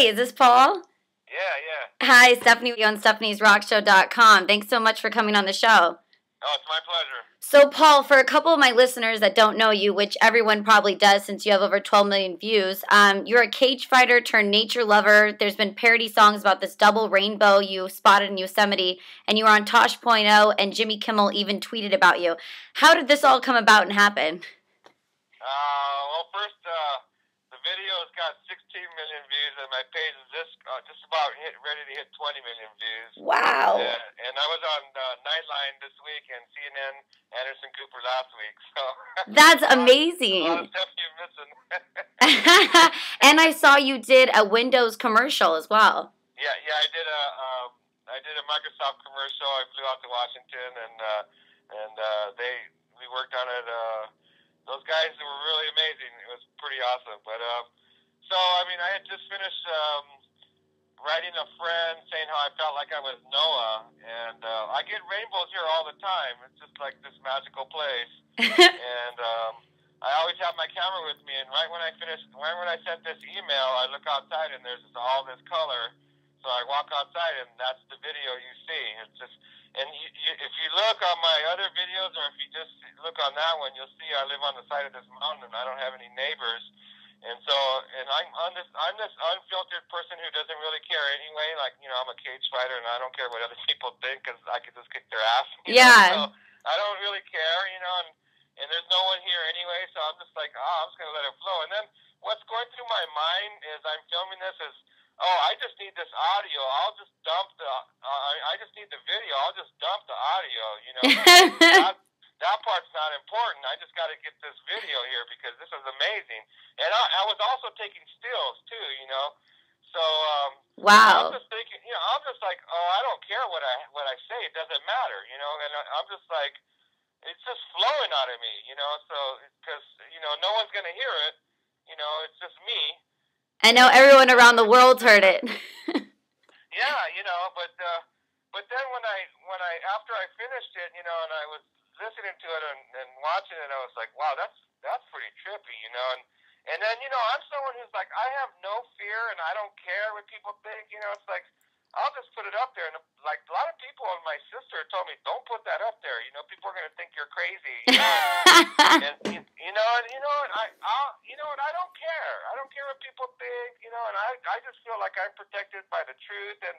Is this Paul? Yeah. Hi, Stephanie on Stephanie'sRockShow.com. Thanks so much for coming on the show. Oh, it's my pleasure. So, Paul, for a couple of my listeners that don't know you, which everyone probably does since you have over 12 million views, you're a cage fighter turned nature lover. There's been parody songs about this double rainbow you spotted in Yosemite, and you were on Tosh.0, and Jimmy Kimmel even tweeted about you. How did this all come about and happen? Well, first, the video's got 16 million views, and my page is just about ready to hit 20 million views. Wow. And I was on Nightline this week and CNN Anderson Cooper last week. So that's amazing. A lot of stuff you're missing. And I saw you did a Windows commercial as well. Yeah, I did a Microsoft commercial. I flew out to Washington, and we worked on it. Those guys were really amazing. It was pretty awesome. But so I mean, I had just finished writing a friend saying how I felt like I was Noah, and I get rainbows here all the time. It's just like this magical place. And I always have my camera with me. And right when I sent this email, I look outside and there's all this color. So I walk outside, and that's the video you see. It's just, and if you look on my other videos, or if you just look on that one, you'll see I live on the side of this mountain, and I don't have any neighbors. And so, and I'm this unfiltered person who doesn't really care anyway. Like, you know, I'm a cage fighter, and I don't care what other people think, because I could just kick their ass. Yeah. So I don't really care, you know, and there's no one here anyway, so I'm just like, I'm just going to let it flow. And then what's going through my mind as I'm filming this is, I just need this audio. I'll just dump I just need the video. I'll just dump the audio, you know. that part's not important. I just got to get this video here because this is amazing. And I was also taking stills too, you know. So wow. I'm just thinking, you know, I'm just like, I don't care what I say. It doesn't matter, you know. And I'm just like, it's just flowing out of me, you know. So because you know, no one's gonna hear it, you know. It's just me. I know everyone around the world's heard it. Yeah, you know, but then when I after I finished it, you know, and I was listening to it and watching it, I was like, wow, that's pretty trippy, you know, and then, you know, I'm someone who's like, I have no fear and I don't care what people think, you know. It's like, I'll just put it up there, and like a lot of people, and my sister told me, don't put that up there, you know, people are gonna think you're crazy, you know. And I don't care. I don't care what people think, you know, and I just feel like I'm protected by the truth and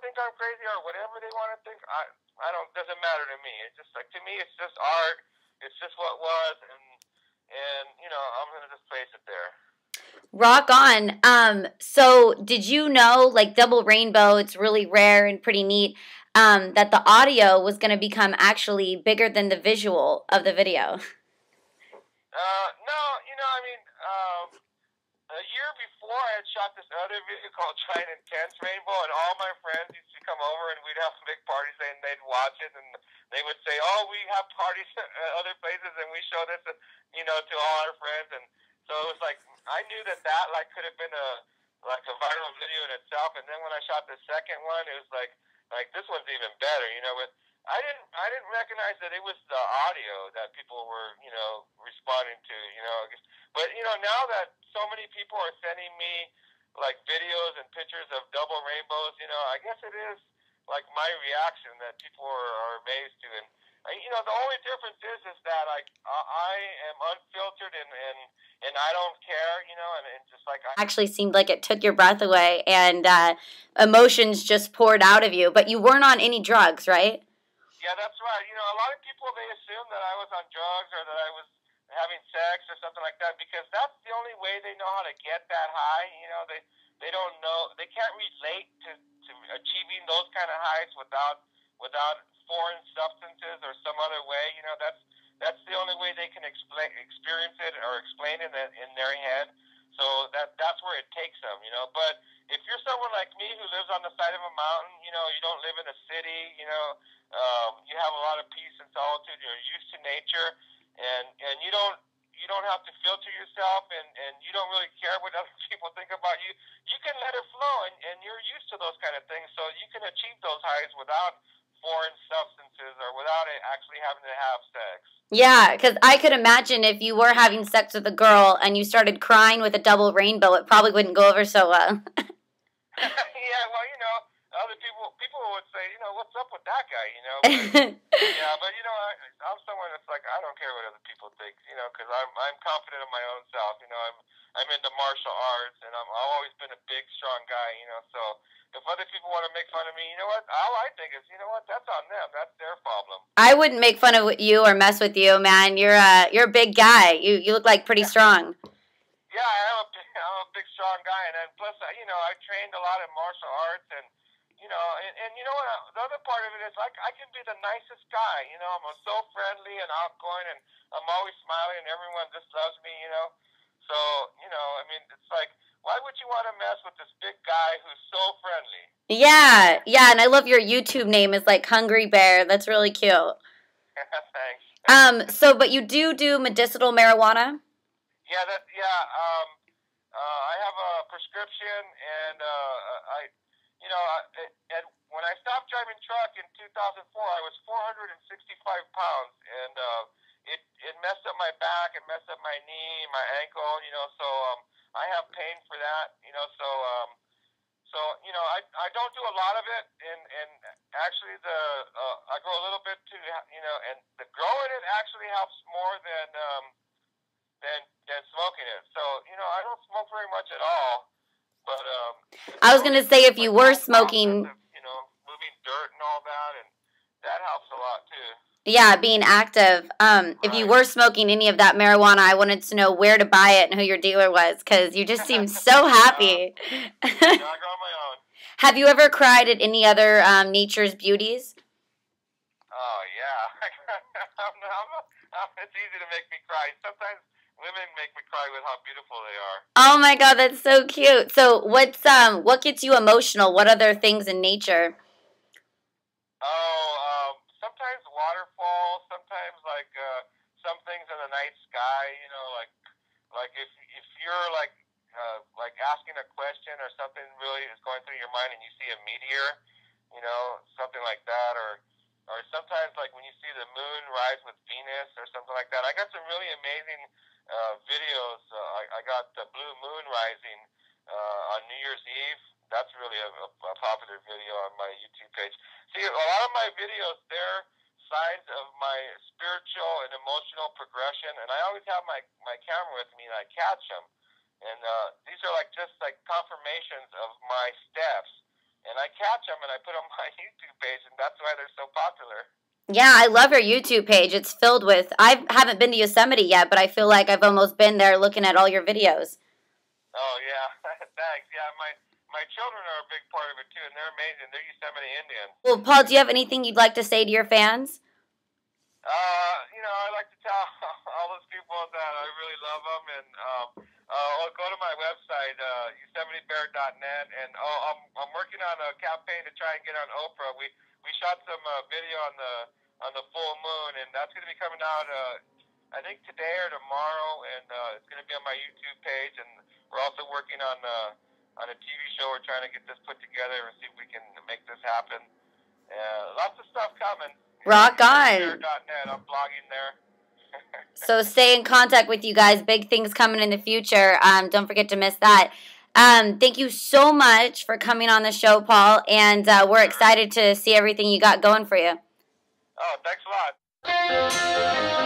think I'm crazy or whatever they want to think. I don't, doesn't matter to me. It's just like, to me, it's just art. It's just what was, and you know, I'm gonna just place it there. Rock on. So did you know, like Double Rainbow, it's really rare and pretty neat, that the audio was going to become actually bigger than the visual of the video? No, you know, I mean, a year before I had shot this other video called Try an Intense Rainbow, and all my friends used to come over and we'd have big parties and they'd watch it and they would say, oh, we have parties at other places and we show this, you know, to all our friends. And so it was like, I knew that like could have been a viral video in itself. And then when I shot the second one, it was like this one's even better, you know. But I didn't recognize that it was the audio that people were, you know, responding to, you know. But you know, now that so many people are sending me like videos and pictures of double rainbows, you know, I guess it is like my reaction that people are amazed to. And you know, the only difference is that like I am unfiltered and I don't care, you know, and just like actually seemed like it took your breath away and emotions just poured out of you. But you weren't on any drugs, right? Yeah, that's right. You know, a lot of people, they assume that I was on drugs or that I was having sex or something like that because that's the only way they know how to get that high. You know, they don't know, they can't relate to achieving those kind of highs without foreign substances or some other way. You know, that's the only way they can experience it or explain it in their head. So that's where it takes them, you know. But if you're someone like me who lives on the side of a mountain, you know, you don't live in a city, you know, you have a lot of peace and solitude. You're used to nature, and you don't have to filter yourself, and you don't really care what other people think about you. You can let it flow, and you're used to those kind of things, so you can achieve those highs without foreign substances or without it actually having to have sex. Yeah, because I could imagine if you were having sex with a girl and you started crying with a double rainbow, it probably wouldn't go over so well. Yeah, well, other people would say, what's up with that guy, but yeah, but I'm someone that's like, I don't care what other people think, because I'm confident in my own self. I'm into martial arts, and I've always been a big, strong guy. So if other people want to make fun of me, you know what? All I think is, that's on them. That's their problem. I wouldn't make fun of you or mess with you, man. You're a big guy. You look like pretty strong. Yeah, I'm a big, strong guy, and then plus, I trained a lot in martial arts, and and you know what? The other part of it is, like, I can be the nicest guy. I'm so friendly and outgoing, and I'm always smiling, and everyone just loves me. So I mean, it's like, why would you want to mess with this big guy who's so friendly? Yeah, yeah, and I love your YouTube name is like Hungry Bear. That's really cute. Thanks. But you do medicinal marijuana? Yeah, I have a prescription, and and when I stopped driving truck in 2004, I was 465 pounds, and it messed up my back, it messed up my knee, my ankle, so I have pain for that, so I don't do a lot of it, and actually I grow a little bit too, and the growing it actually helps more than smoking it. So I don't smoke very much at all. But I was gonna say if you were smoking, moving dirt and all that, and that helps a lot too. Yeah, being active. If you were smoking any of that marijuana, I wanted to know where to buy it and who your dealer was, because you just seem so happy. I grow my own. Have you ever cried at any other nature's beauties? Oh yeah, it's easy to make me cry. Sometimes women make me cry with how beautiful they are. Oh my God, that's so cute. So what gets you emotional? What other things in nature? Sometimes waterfalls, sometimes like some things in the night sky. Like if you're like asking a question or something really is going through your mind and you see a meteor, something like that, or sometimes like when you see the moon rise with Venus or something like that. I got some really amazing videos. I got the blue moon rising on New Year's Eve. That's really a popular video on my YouTube page. See, a lot of my videos, they're signs of my spiritual and emotional progression, and I always have my camera with me, and I catch them. And these are just confirmations of my steps. And I catch them, and I put them on my YouTube page, and that's why they're so popular. Yeah, I love your YouTube page. It's filled with... I haven't been to Yosemite yet, but I feel like I've almost been there looking at all your videos. Oh, yeah. Thanks. Yeah, my children are a big part of it, too, and they're amazing. They're Yosemite Indians. Well, Paul, do you have anything you'd like to say to your fans? I like to tell all those people that I really love them, and go to my website, YosemiteBear.net, and I'm working on a campaign to try and get on Oprah. We shot some video on the full moon, and that's going to be coming out I think today or tomorrow, and it's going to be on my YouTube page, and we're also working on a TV show. We're trying to get this put together and see if we can make this happen. Lots of stuff coming. Rock on. YosemiteBear.net. I'm blogging there. So stay in contact with you guys. Big things coming in the future. Don't forget to miss that. Thank you so much for coming on the show, Paul, and we're excited to see everything you got going for you. Oh, thanks a lot.